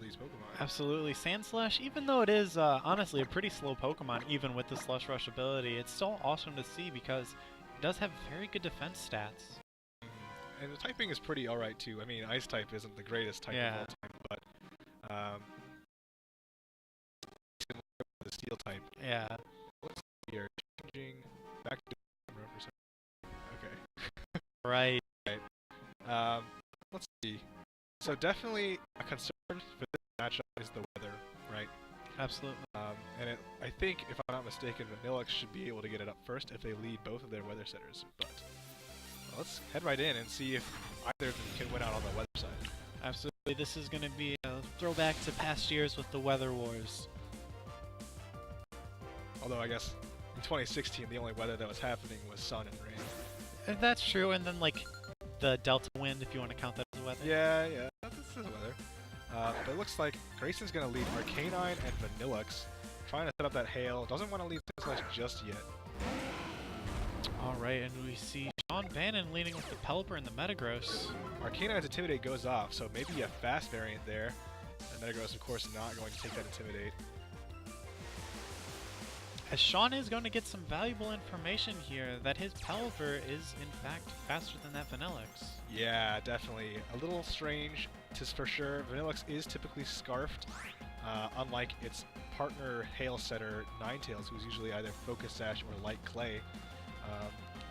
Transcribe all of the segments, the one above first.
these Pokemon. Absolutely. Sandslash, even though it is honestly a pretty slow Pokemon, even with the Slush Rush ability, it's still awesome to see because it does have very good defense stats. And the typing is pretty alright too. I mean, Ice type isn't the greatest type of all time, but the Steel type. Yeah. Let's see here. Changing back to for some. Okay. Right. Right. Let's see. So definitely a concern for this matchup is the weather, right? Absolutely. And I think, if I'm not mistaken, Vanillix should be able to get it up first if they lead both of their weather setters. But let's head right in and see if either of them can win out on the weather side. Absolutely. This is going to be a throwback to past years with the weather wars. Although I guess in 2016, the only weather that was happening was sun and rain. And that's true. And then, like, the Delta wind, if you want to count that as weather. Yeah, this is weather. But it looks like Grayson's going to lead Arcanine and Vanillix, trying to set up that Hail. Doesn't want to leave Sandslash just yet. Alright, and we see Sean Bannen leading with the Pelipper and the Metagross. Arcanine's Intimidate goes off, so maybe a fast variant there. And Metagross, of course, not going to take that Intimidate. As Sean is going to get some valuable information here that his Pelipper is, in fact, faster than that Vanillix. Yeah, definitely. A little strange, tis for sure. Vanillix is typically Scarfed, unlike its partner Hail setter, Ninetales, who's usually either Focus Sash or Light Clay.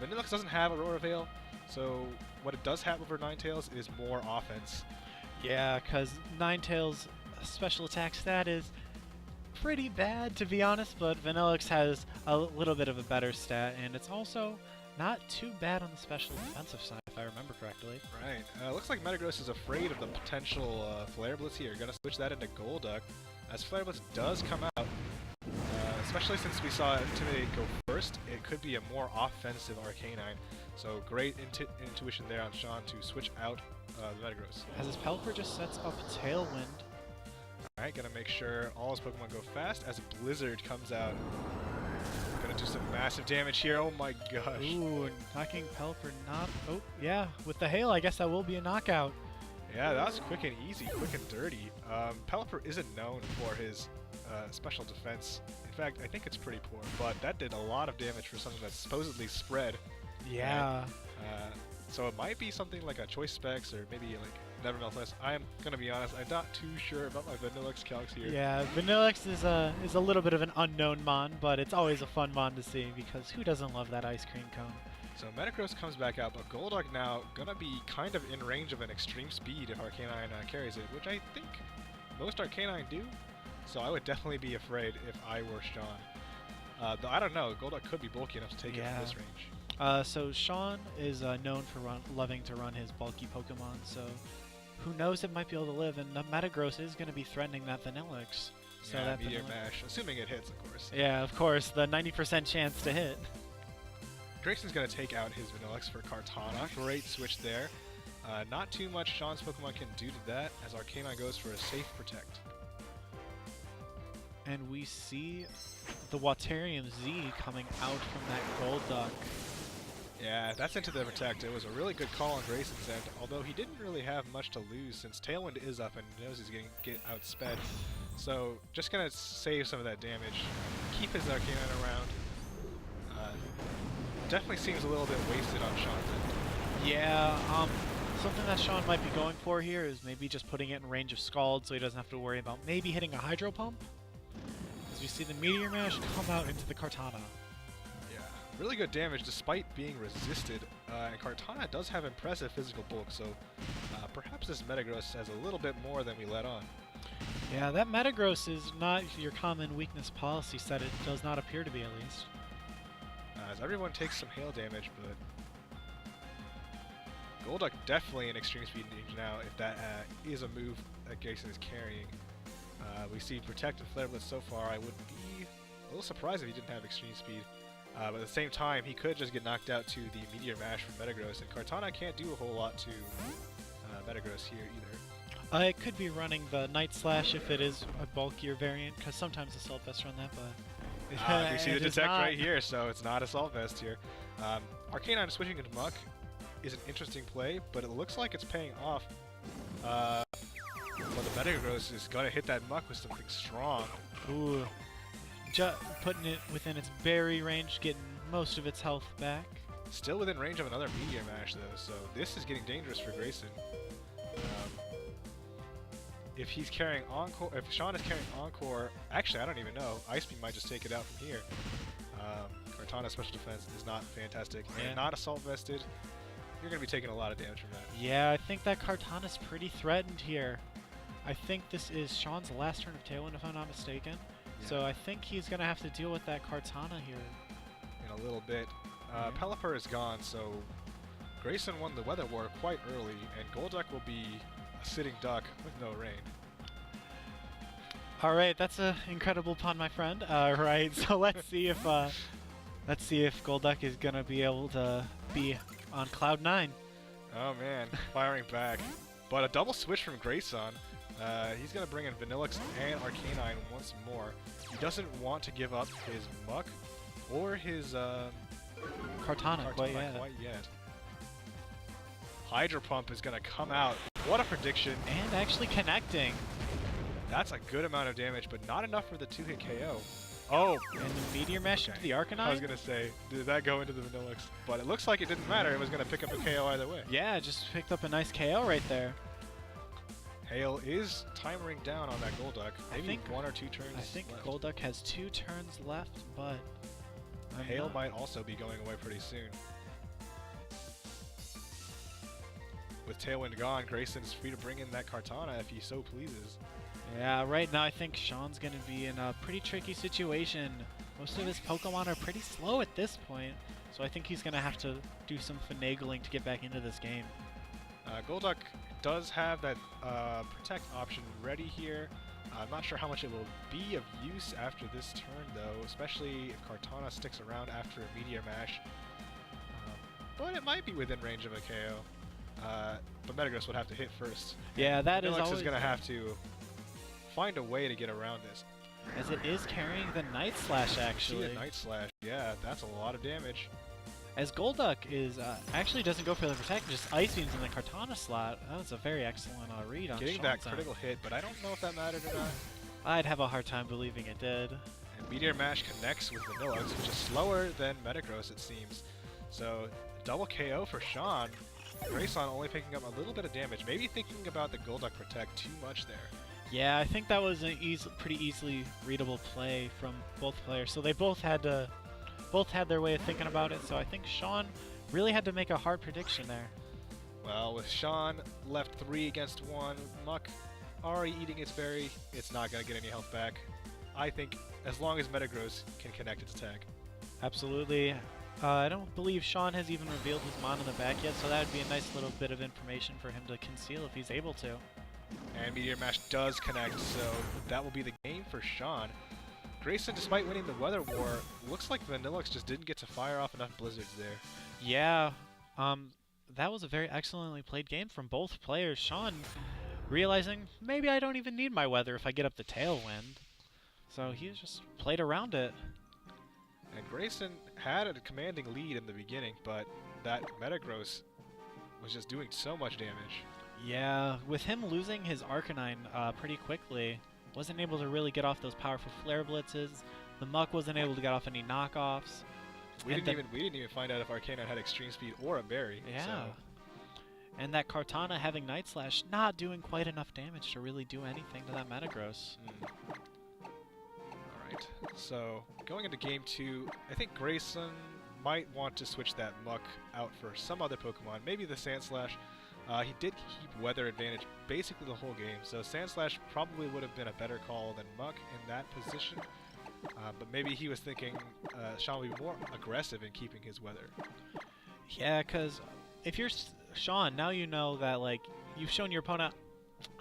Vanillix doesn't have Aurora Veil, so what it does have over Ninetales is more offense. Yeah, because Ninetales' special attack stat is pretty bad, to be honest, but Vanillix has a little bit of a better stat, and it's also not too bad on the special defensive side, if I remember correctly. Right. Looks like Metagross is afraid of the potential Flare Blitz here. Gonna switch that into Golduck, as Flare Blitz does come out. Especially since we saw Intimidate go first, it could be a more offensive Arcanine. So great intuition there on Sean to switch out the Metagross. As his Pelipper just sets up Tailwind. Alright, gonna make sure all his Pokemon go fast as Blizzard comes out. Gonna do some massive damage here. Oh my gosh. Ooh, knocking Pelipper not... Oh, yeah. With the Hail, I guess that will be a knockout. Yeah, that was quick and easy, quick and dirty. Pelipper isn't known for his special defense. In fact, I think it's pretty poor, but that did a lot of damage for something that's supposedly spread. Yeah. And, so it might be something like a Choice Specs or maybe like Nevermelthless. I am gonna be honest, I'm not too sure about my Vanillix calcs here. Yeah, Vanillix is a little bit of an unknown mon, but it's always a fun mon to see because who doesn't love that ice cream cone? So Metagross comes back out, but Golduck now gonna be kind of in range of an extreme speed if Arcanine carries it, which I think most Arcanine do. So I would definitely be afraid if I were Sean. Though I don't know, Golduck could be bulky enough to take it from this range. So Sean is known for loving to run his bulky Pokemon, so who knows, it might be able to live, and the Metagross is going to be threatening that Vanillix. So yeah, that Meteor Mash, assuming it hits, of course. Yeah, of course, the 90% chance to hit. Grayson's going to take out his Vanillix for Kartana. Great switch there. Not too much Sean's Pokemon can do to that, as Arcanine goes for a safe Protect. And we see the Waterium Z coming out from that Golduck. Yeah, that's into the Protect. It was a really good call on Grayson's end, although he didn't really have much to lose since Tailwind is up and knows he's going to get outsped. So just going to save some of that damage, keep his Arcanine around. Definitely seems a little bit wasted on Sean's end. Yeah, something that Sean might be going for here is maybe just putting it in range of Scald so he doesn't have to worry about maybe hitting a Hydro Pump. As you see the Meteor Mash come out into the Kartana. Yeah, really good damage despite being resisted. And Kartana does have impressive physical bulk, so perhaps this Metagross has a little bit more than we let on. Yeah, that Metagross is not your common weakness policy set. It does not appear to be, at least. As everyone takes some hail damage, but Golduck definitely in extreme speed range now if that is a move that Grayson is carrying. We see Protect and Flare Blitz so far. I would be a little surprised if he didn't have extreme speed. But at the same time, he could just get knocked out to the Meteor Mash from Metagross, and Kartana can't do a whole lot to Metagross here either. It could be running the Night Slash if it is a bulkier variant, because sometimes Assault Vests run that, but... we see the Detect right here, so it's not Assault Vest here. Arcanine switching into Muck is an interesting play, but it looks like it's paying off. but the Metagross is going to hit that Muck with something strong. Ooh. Putting it within its berry range, getting most of its health back. Still within range of another Meteor Mash, though, so this is getting dangerous for Grayson. If he's carrying Encore, if Sean is carrying Encore, actually, I don't even know. Ice Beam might just take it out from here. Kartana's special defense is not fantastic. Yeah. And not Assault Vested. You're going to be taking a lot of damage from that. Yeah, I think that Kartana's pretty threatened here. I think this is Sean's last turn of Tailwind, if I'm not mistaken. Yeah. So I think he's going to have to deal with that Kartana here. In a little bit. Pelipper is gone, so Grayson won the Weather War quite early, and Golduck will be a sitting duck with no rain. All right, that's an incredible pun, my friend. Right, so let's see if Golduck is gonna be able to be on cloud 9. Oh man, firing back, but a double switch from Grayson. He's gonna bring in Vanillix and Arcanine once more. He doesn't want to give up his Muck or his Kartana quite yet. Hydro Pump is gonna come out. What a prediction! And actually connecting. That's a good amount of damage, but not enough for the 2-hit KO. Oh! And the Meteor Mesh into the Arcanine? I was gonna say, did that go into the Vanillix? But it looks like it didn't matter. It was gonna pick up a KO either way. Yeah, just picked up a nice KO right there. Hail is timering down on that Golduck. Maybe 1 or 2 turns I think left. Golduck has 2 turns left, but Hail might also be going away pretty soon. With Tailwind gone, Grayson's free to bring in that Kartana if he so pleases. Yeah, right now I think Sean's going to be in a pretty tricky situation. Most of his Pokemon are pretty slow at this point, so I think he's going to have to do some finagling to get back into this game. Golduck does have that Protect option ready here. I'm not sure how much it will be of use after this turn, though, especially if Kartana sticks around after a Meteor Mash. But it might be within range of a KO. But Metagross would have to hit first. Yeah, that is always... is going to have to find a way to get around this. As it is carrying the Night Slash, actually. See the Night Slash. Yeah, that's a lot of damage. As Golduck is actually doesn't go for the Protect, just Ice Beams in the Kartana slot. That was a very excellent read on Getting that critical hit, but I don't know if that mattered or not. I'd have a hard time believing it did. And Meteor Mash connects with Vanillix, which is slower than Metagross, it seems. So, double KO for Sean. Grayson only picking up a little bit of damage. Maybe thinking about the Golduck Protect too much there. Yeah, I think that was a pretty easily readable play from both players. So they both had their way of thinking about it. So I think Sean really had to make a hard prediction there. Well, with Sean left 3 against 1, Muck already eating its berry, it's not going to get any health back. I think as long as Metagross can connect its attack. Absolutely. I don't believe Sean has even revealed his Mon in the back yet, so that would be a nice little bit of information for him to conceal if he's able to. And Meteor Mash does connect, so that will be the game for Sean. Grayson, despite winning the Weather War, looks like Vanillix just didn't get to fire off enough Blizzards there. Yeah, that was a very excellently played game from both players. Sean realizing, maybe I don't even need my Weather if I get up the Tailwind. So he just played around it. And Grayson had a commanding lead in the beginning, but that Metagross was just doing so much damage. Yeah, with him losing his Arcanine pretty quickly, wasn't able to really get off those powerful Flare Blitzes. The Muck wasn't able to get off any knockoffs. We didn't even find out if Arcanine had Extreme Speed or a Berry. Yeah. So. And that Kartana having Night Slash not doing quite enough damage to really do anything to that Metagross. Alright, so going into game 2, I think Grayson might want to switch that Muck out for some other Pokemon, maybe the Sandslash. He did keep Weather advantage basically the whole game, so Sandslash probably would have been a better call than Muck in that position. But maybe he was thinking Sean would be more aggressive in keeping his Weather. Yeah, because if you're Sean, now you know that, like, you've shown your opponent,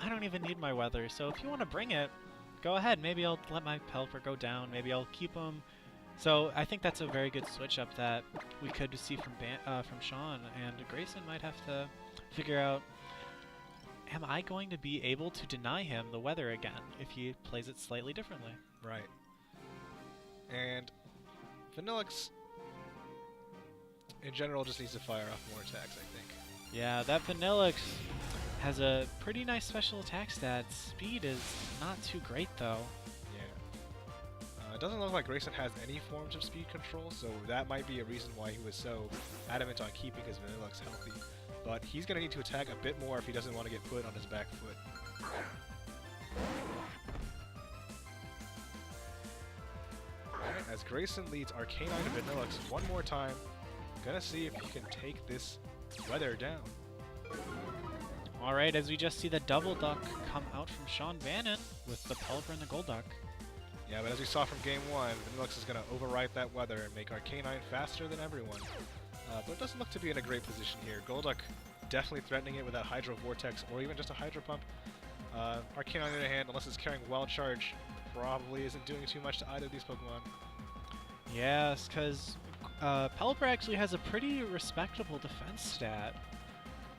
I don't even need my Weather, so if you want to bring it, go ahead. Maybe I'll let my Pelipper go down. Maybe I'll keep him. So I think that's a very good switch-up that we could see from Sean, and Grayson might have to figure out, am I going to be able to deny him the Weather again if he plays it slightly differently? Right. And Vanillix, in general, just needs to fire off more attacks, I think. Yeah, that Vanillix, Has a pretty nice special attack stat. Speed is not too great though. Yeah. It doesn't look like Grayson has any forms of speed control, so that might be a reason why he was so adamant on keeping his Vanillux healthy. But he's going to need to attack a bit more if he doesn't want to get put on his back foot. Alright, as Grayson leads Arcanine and Vanillux one more time, gonna see if he can take this weather down. Alright, as we just see the double duck come out from Sean Bannen with the Pelipper and the Golduck. Yeah, but as we saw from Game 1, Vanillux is going to overwrite that weather and make Arcanine faster than everyone. But it doesn't look to be in a great position here. Golduck definitely threatening it with that Hydro Vortex or even just a Hydro Pump. Arcanine on the other hand, unless it's carrying Wild Charge, probably isn't doing too much to either of these Pokemon. Yes, because Pelipper actually has a pretty respectable defense stat.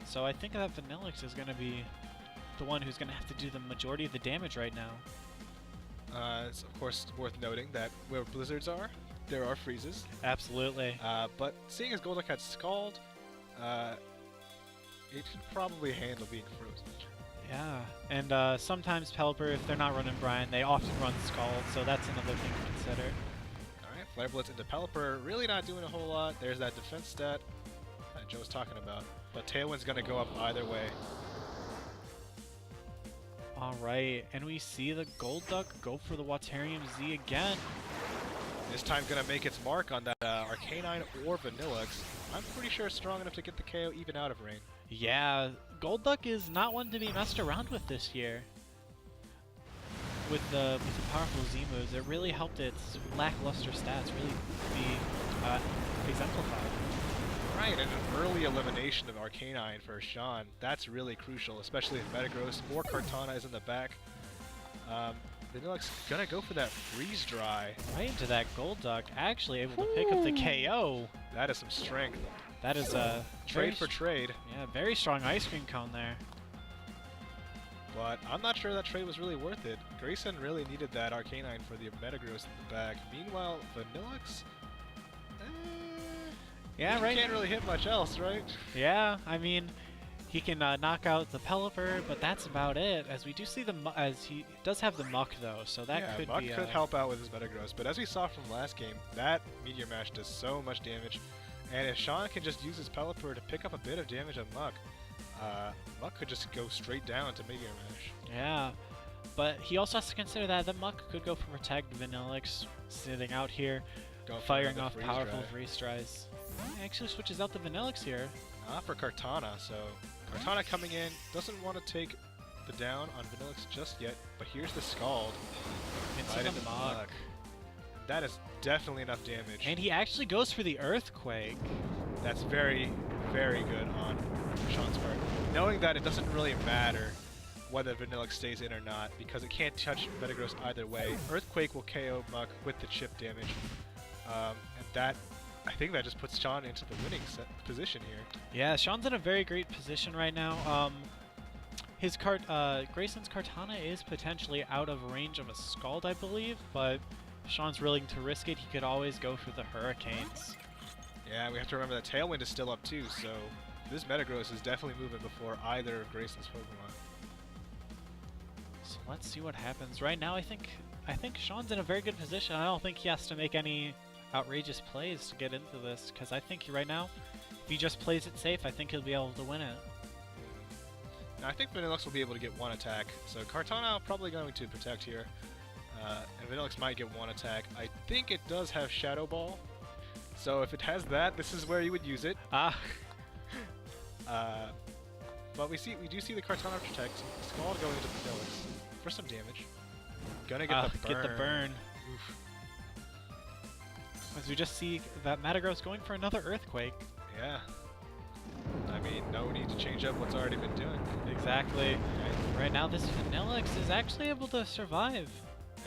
So I think that Vanillux is going to be the one who's going to have to do the majority of the damage right now. It's of course worth noting that where blizzards are, there are freezes. Absolutely. But seeing as Golduck had Scald, it should probably handle being frozen. Yeah, and sometimes Pelipper, if they're not running Brine, they often run Scald, so that's another thing to consider. Alright, Flare Blitz into Pelipper, really not doing a whole lot. There's that defense stat that Joe was talking about. But Tailwind's going to go up either way. Alright, and we see the Golduck go for the Waterium Z again. This time going to make its mark on that Arcanine or Vanillux. I'm pretty sure it's strong enough to get the KO even out of range. Yeah, Golduck is not one to be messed around with this year. With the powerful Z moves, it really helped its lackluster stats really be exemplified. Right, and an early elimination of Arcanine for Sean, that's really crucial, especially if Metagross or Kartana is in the back. Vanillux gonna go for that Freeze Dry. Right into that Golduck, actually able to pick up the KO. That is some strength. That is a trade for trade. Yeah, very strong Ice Cream Cone there. But I'm not sure that trade was really worth it. Grayson really needed that Arcanine for the Metagross in the back. Meanwhile, Vanillux, yeah, right. He can't really hit much else, right? Yeah, I mean, he can knock out the Pelipper, but that's about it. As we do see as he does have the Muck though, so that could Muck be. could help out with his Metagross, but as we saw from last game, that Meteor Mash does so much damage, and if Sean can just use his Pelipper to pick up a bit of damage on Muck, Muck could just go straight down to Meteor Mash. Yeah, but he also has to consider that the Muck could go for Protect Vanillux, sitting out here, firing off powerful Freeze Dries. Actually switches out the Vanillux here. Not for Kartana, so Kartana coming in, doesn't want to take the down on Vanillux just yet, but here's the Scald. Into the Muck. That is definitely enough damage. And he actually goes for the Earthquake. That's very, very good on Sean's part. Knowing that it doesn't really matter whether Vanillux stays in or not, because it can't touch Metagross either way. Earthquake will KO Muck with the chip damage. And that, I think that just puts Sean into the winning position here. Yeah, Sean's in a very great position right now. Grayson's Kartana is potentially out of range of a Scald, I believe, but Sean's willing to risk it. He could always go for the Hurricanes. Yeah, we have to remember that Tailwind is still up too, so this Metagross is definitely moving before either of Grayson's Pokemon. So let's see what happens. Right now, I think Sean's in a very good position. I don't think he has to make any outrageous plays to get into this, because I think right now, if he just plays it safe, I think he'll be able to win it. Now, I think Vanillux will be able to get one attack, so Kartana probably going to protect here, and Vanillux might get one attack. I think it does have Shadow Ball, so if it has that, this is where you would use it. But we do see the Kartana protect. Scald going into Vanillux for some damage. Gonna get the burn. Get the burn. Oof. As we just see that Metagross going for another Earthquake. Yeah. I mean, no need to change up what's already been doing. Exactly. Okay. Right now, this Vanillux is actually able to survive.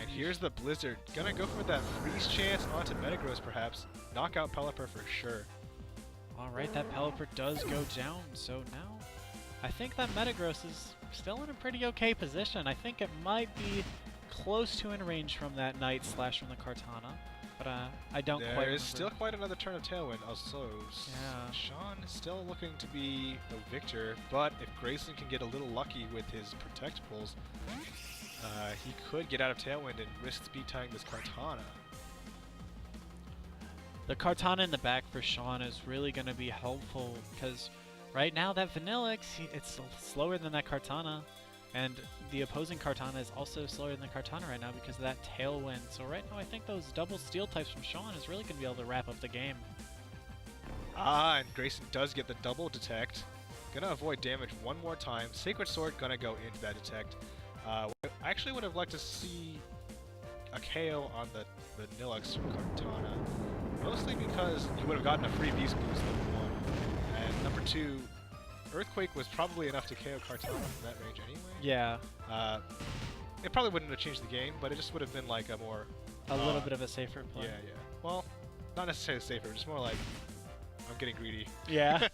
And here's the Blizzard. Gonna go for that freeze chance onto Metagross, perhaps. Knock out Pelipper for sure. Alright, that Pelipper does go down, so now I think that Metagross is still in a pretty okay position. I think it might be close to in range from that Knight / from the Kartana. but I don't quite There remember. is still quite another turn of Tailwind. Also, Yeah. Sean is still looking to be the victor, but if Grayson can get a little lucky with his Protect pulls, he could get out of Tailwind and risk speed tying this Kartana. The Kartana in the back for Sean is really going to be helpful because right now that Vanillix, it's slower than that Kartana. And the opposing Kartana is also slower than the Kartana right now because of that Tailwind. So right now I think those double steel types from Sean is really going to be able to wrap up the game. And Grayson does get the double detect. Gonna avoid damage one more time. Sacred Sword gonna go into that detect. I actually would have liked to see a KO on the Nilux from Kartana. Mostly because you would have gotten a free Beast Boost, number one. And number two, Earthquake was probably enough to KO Kartana from that range anyway. Yeah. It probably wouldn't have changed the game, but it just would have been like a more... A little bit of a safer play. Yeah, yeah. Well, not necessarily safer, just more like, I'm getting greedy. Yeah.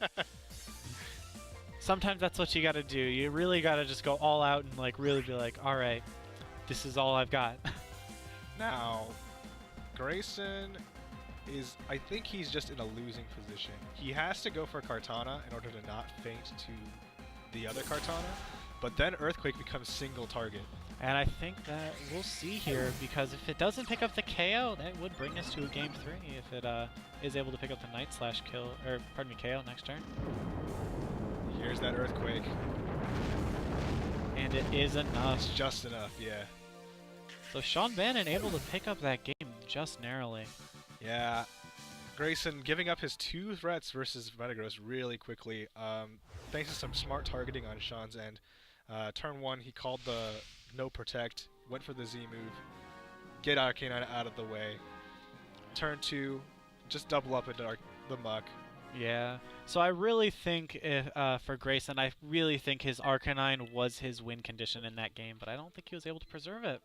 Sometimes that's what you gotta do. You really gotta just go all out and like really be like, alright, this is all I've got. Now, Grayson is, I think he's just in a losing position. He has to go for Kartana in order to not faint to the other Kartana, but then Earthquake becomes single target. And I think that we'll see here, because if it doesn't pick up the KO, that would bring us to a game 3 if it is able to pick up the Night Slash kill, or pardon me, KO next turn. Here's that Earthquake. And it is enough. It's just enough, yeah. So Sean Bannen able to pick up that game just narrowly. Yeah. Grayson giving up his 2 threats versus Metagross really quickly, thanks to some smart targeting on Sean's end. Turn 1, he called the no protect, went for the Z move, get Arcanine out of the way. Turn 2, just double up into the muck. Yeah. So I really think for Grayson, I really think his Arcanine was his win condition in that game, but I don't think he was able to preserve it.